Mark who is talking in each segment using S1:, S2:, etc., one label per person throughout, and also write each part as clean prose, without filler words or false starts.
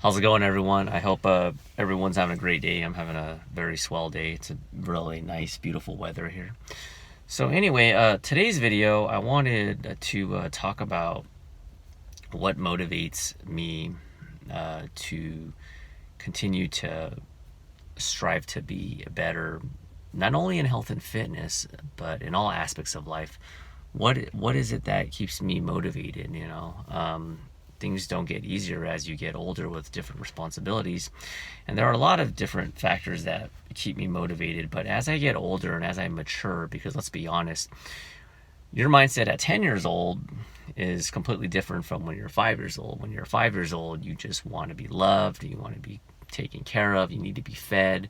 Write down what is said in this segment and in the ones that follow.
S1: How's it going, everyone? I hope everyone's having a great day. I'm having a very swell day. It's a really nice, beautiful weather here. So, anyway, today's video, I wanted to talk about what motivates me to continue to strive to be better, not only in health and fitness, but in all aspects of life. What is it that keeps me motivated? Things don't get easier as you get older with different responsibilities, and there are a lot of different factors that keep me motivated. But as I get older and as I mature, because let's be honest, your mindset at 10 years old is completely different from when you're 5 years old. When you're 5 years old, you just want to be loved, you want to be taken care of, you need to be fed.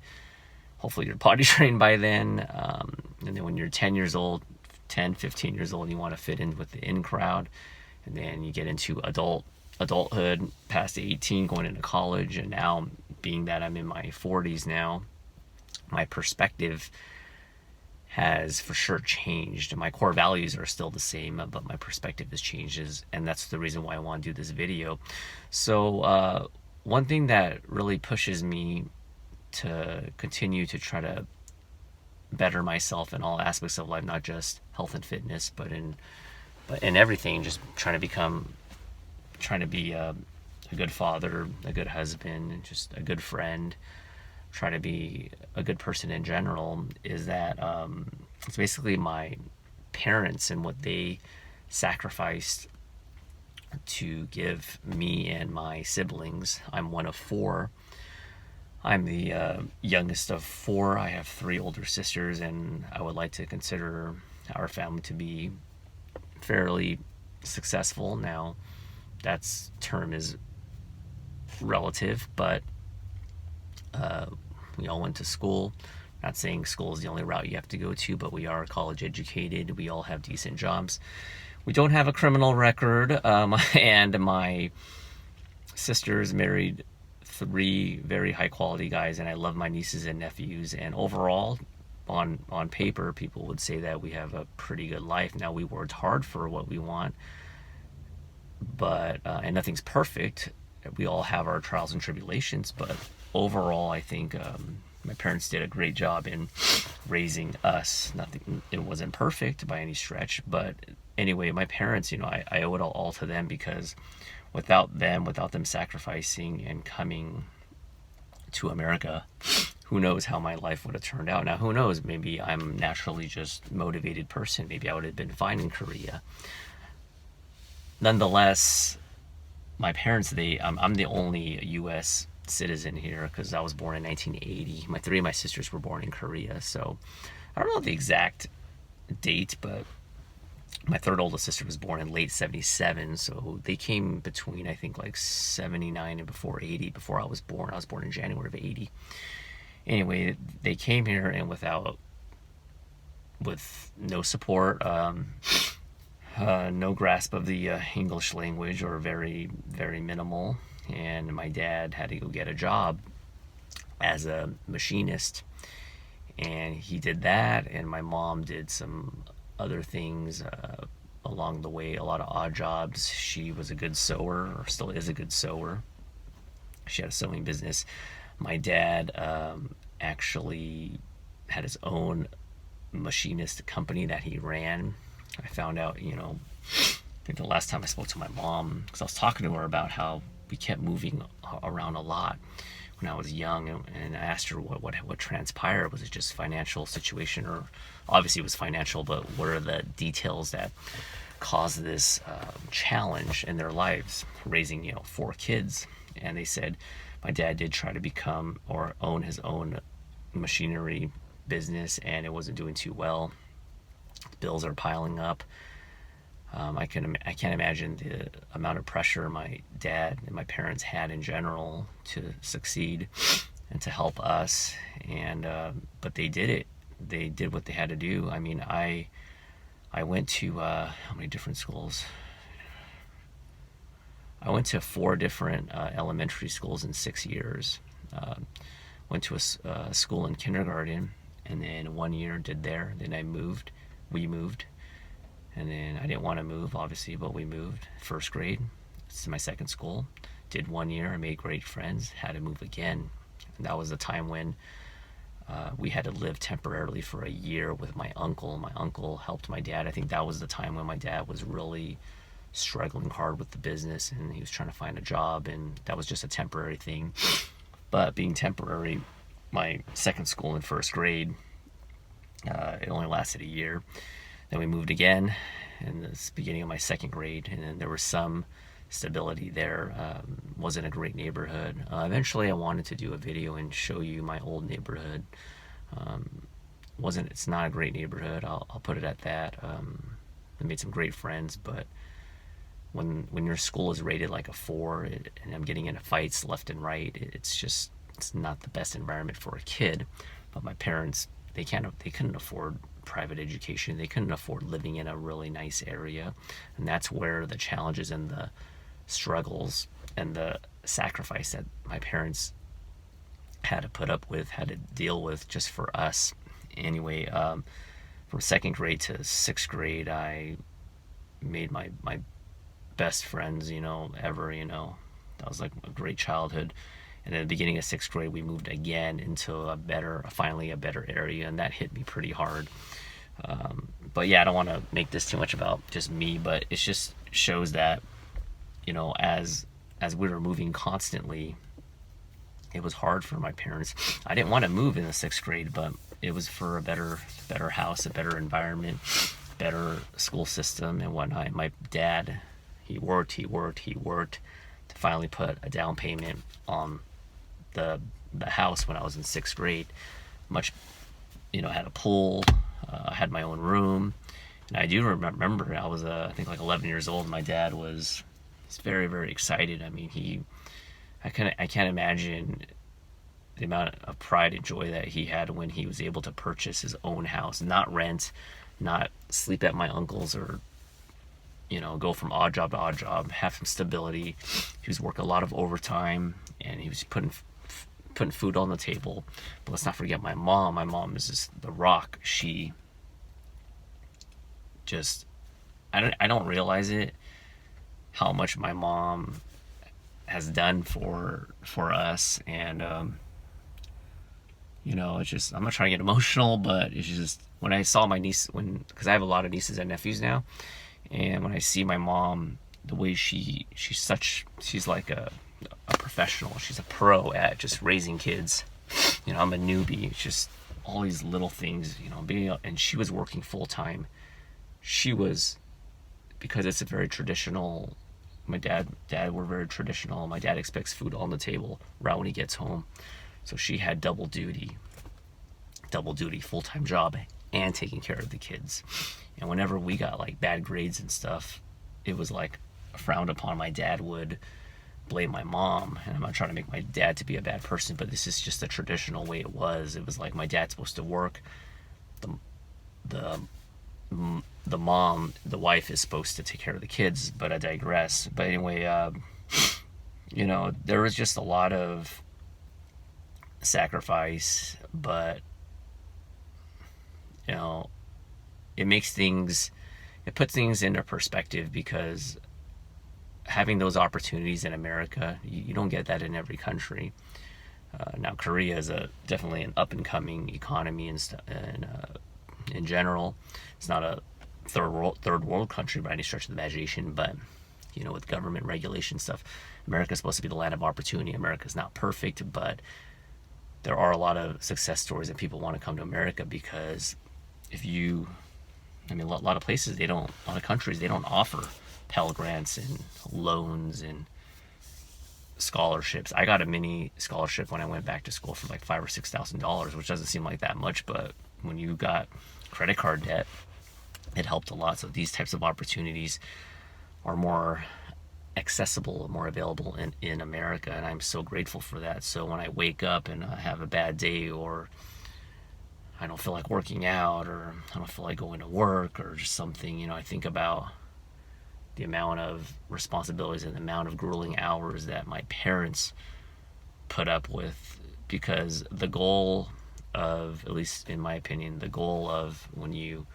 S1: Hopefully you're potty trained by then. And then when you're 10 years old, 10, 15 years old, you want to fit in with the in crowd. And then you get into adulthood, past 18, going into college. And now, being that I'm in my 40s now, my perspective has for sure changed. My core values are still the same, but my perspective has changed, and that's the reason why I want to do this video. So one thing that really pushes me to continue to try to better myself in all aspects of life, not just health and fitness, but in everything, just trying to be a good father, a good husband, and just a good friend, try to be a good person in general, is that it's basically my parents and what they sacrificed to give me and my siblings. I'm one of four. I'm the youngest of four. I have three older sisters, and I would like to consider our family to be fairly successful. Now, that's term is relative, but we all went to school. Not saying school is the only route you have to go to, but we are college educated. We all have decent jobs. We don't have a criminal record, and my sisters married three very high quality guys, and I love my nieces and nephews. And overall, on paper, people would say that we have a pretty good life. Now, we worked hard for what we want, but and nothing's perfect. We all have our trials and tribulations, but overall, I think my parents did a great job in raising us. Nothing, it wasn't perfect by any stretch, but anyway, my parents, I owe it all to them, because without them sacrificing and coming to America, who knows how my life would have turned out. Now, who knows? Maybe I'm naturally just motivated person. Maybe I would have been fine in Korea. Nonetheless, my parents, I'm the only U.S. citizen here because I was born in 1980. Three of my sisters were born in Korea, so I don't know the exact date, but my third oldest sister was born in late 77, so they came between, I think, like 79 and before 80, before I was born. I was born in January of 80. Anyway, they came here, and with no support, no grasp of the English language, or very, very minimal. And my dad had to go get a job as a machinist, and he did that, and my mom did some other things along the way, a lot of odd jobs. She was a good sewer, or still is a good sewer. She had a sewing business. My dad actually had his own machinist company that he ran. I found out, I think the last time I spoke to my mom, because I was talking to her about how we kept moving around a lot when I was young, and I asked her what transpired. Was it just financial situation, or obviously it was financial, but what are the details that caused this challenge in their lives, raising four kids? And they said my dad did try to become or own his own machinery business, and it wasn't doing too well. Bills are piling up. I can't imagine the amount of pressure my dad and my parents had in general to succeed and to help us. And but they did it. They did what they had to do. I mean, I went to how many different schools? I went to four different elementary schools in 6 years. Went to a school in kindergarten, and then 1 year did there. Then we moved. And then I didn't want to move, obviously, but we moved. First grade, this is my second school. did 1 year, I made great friends, had to move again. And that was the time when we had to live temporarily for a year with my uncle. My uncle helped my dad. I think that was the time when my dad was really struggling hard with the business, and he was trying to find a job, and that was just a temporary thing. But being temporary, my second school in first grade, it only lasted a year. Then we moved again in the beginning of my second grade, and then there was some stability there. Wasn't a great neighborhood. Eventually I wanted to do a video and show you my old neighborhood. It's not a great neighborhood, I'll put it at that. I made some great friends, but when your school is rated like a 4, and I'm getting into fights left and right, it's not the best environment for a kid. But my parents, they couldn't afford private education. They couldn't afford living in a really nice area, and that's where the challenges and the struggles and the sacrifice that my parents had to put up with, had to deal with just for us. Anyway, from second grade to sixth grade, I made my best friends, ever. That was like a great childhood. And at the beginning of sixth grade, we moved again into finally a better area, and that hit me pretty hard. But yeah, I don't want to make this too much about just me, but it just shows that, as we were moving constantly, it was hard for my parents. I didn't want to move in the sixth grade, but it was for a better house, a better environment, better school system and whatnot. My dad, he worked to finally put a down payment on the house when I was in sixth grade. Had a pool, I had my own room, and I do remember I was I think like 11 years old. My dad was very, very excited. I mean, I can't imagine the amount of pride and joy that he had when he was able to purchase his own house, not rent, not sleep at my uncle's, or go from odd job to odd job, have some stability. He was working a lot of overtime, and he was putting food on the table. But let's not forget my mom. My mom is just the rock. She just, I don't realize it, how much my mom has done for us. And it's just, I'm not trying to get emotional, but it's just, when I saw my niece, because I have a lot of nieces and nephews now, and when I see my mom, the way she's like a professional. She's a pro at just raising kids. I'm a newbie. It's just all these little things, and she was working full time. Because it's a very traditional, my dad were very traditional. My dad expects food on the table right when he gets home. So she had double duty, full-time job, and taking care of the kids. And whenever we got like bad grades and stuff, it was like frowned upon. My dad would blame my mom, and I'm not trying to make my dad to be a bad person, but this is just the traditional way it was. It was like my dad's supposed to work, the mom, the wife, is supposed to take care of the kids. But I digress. But anyway, there was just a lot of sacrifice, but it puts things into perspective, because having those opportunities in America, you don't get that in every country. Now Korea is definitely an up and coming economy, and in general, it's not a third world country by any stretch of the imagination, but with government regulation stuff, America's supposed to be the land of opportunity. America's not perfect, but there are a lot of success stories, and people want to come to America because a lot of places, a lot of countries, they don't offer Pell Grants and loans and scholarships. I got a mini scholarship when I went back to school for like $5,000 or $6,000, which doesn't seem like that much, but when you got credit card debt, it helped a lot. So these types of opportunities are more accessible, more available in America, and I'm so grateful for that. So when I wake up and I have a bad day, or I don't feel like working out, or I don't feel like going to work, or just something, I think about the amount of responsibilities and the amount of grueling hours that my parents put up with, because the goal of, at least in my opinion, the goal of when you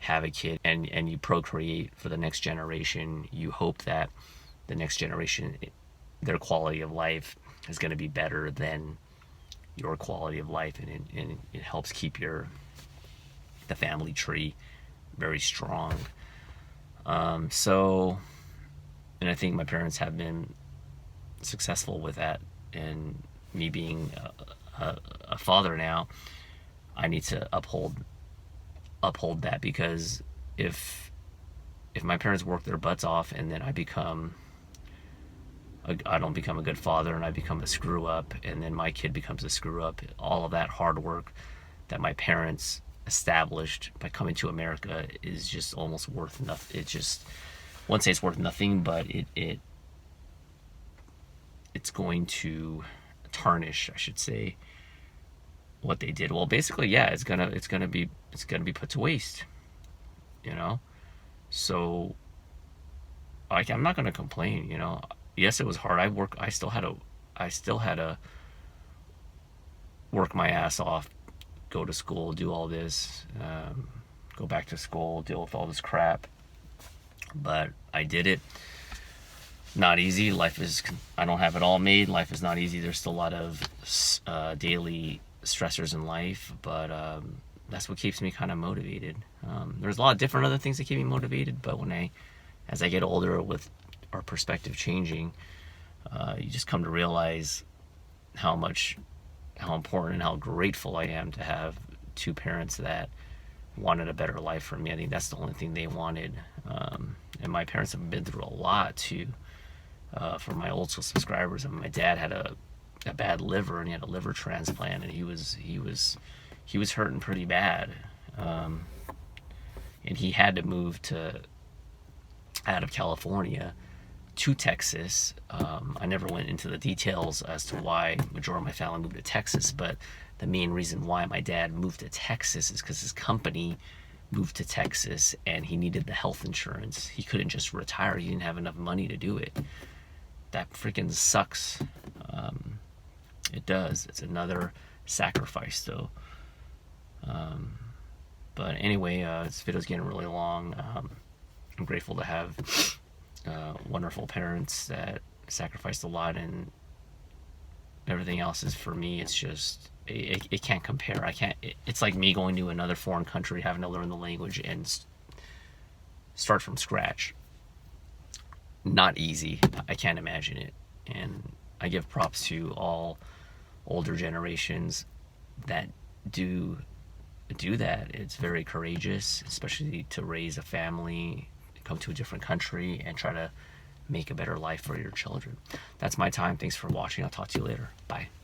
S1: have a kid and you procreate for the next generation, you hope that the next generation their quality of life is going to be better than your quality of life, and it helps keep the family tree very strong. So, and I think my parents have been successful with that, and me being a father now, I need to uphold that, because if my parents work their butts off and then I don't become a good father, and I become a screw up, and then my kid becomes a screw up, all of that hard work that my parents established by coming to America is just almost worth nothing. It just, I wouldn't say it's worth nothing, but it's going to tarnish, I should say, what they did. Well, basically, yeah, it's gonna be put to waste, you know. So I'm not gonna complain, you know. Yes, it was hard. I still had to work my ass off, go to school, do all this, go back to school, deal with all this crap. But I did it. Not easy. I don't have it all made. Life is not easy. There's still a lot of daily stressors in life, but that's what keeps me kind of motivated. There's a lot of different other things that keep me motivated, but as I get older, with our perspective changing, you just come to realize how important and how grateful I am to have two parents that wanted a better life for me. I think that's the only thing they wanted. And my parents have been through a lot too. For my old school subscribers, I mean, my dad had a bad liver, and he had a liver transplant, and he was hurting pretty bad. And he had to move out of California to Texas. I never went into the details as to why majority of my family moved to Texas, but the main reason why my dad moved to Texas is because his company moved to Texas, and he needed the health insurance. He couldn't just retire. He didn't have enough money to do it. That freaking sucks. It does. It's another sacrifice, though. But anyway, this video's getting really long. I'm grateful to have wonderful parents that sacrificed a lot, and everything else is, for me, it's just, it can't compare. It's like me going to another foreign country, having to learn the language and start from scratch. Not easy. I can't imagine it. And I give props to all older generations that do that. It's very courageous, especially to raise a family, come to a different country, and try to make a better life for your children. That's my time. Thanks for watching. I'll talk to you later. Bye.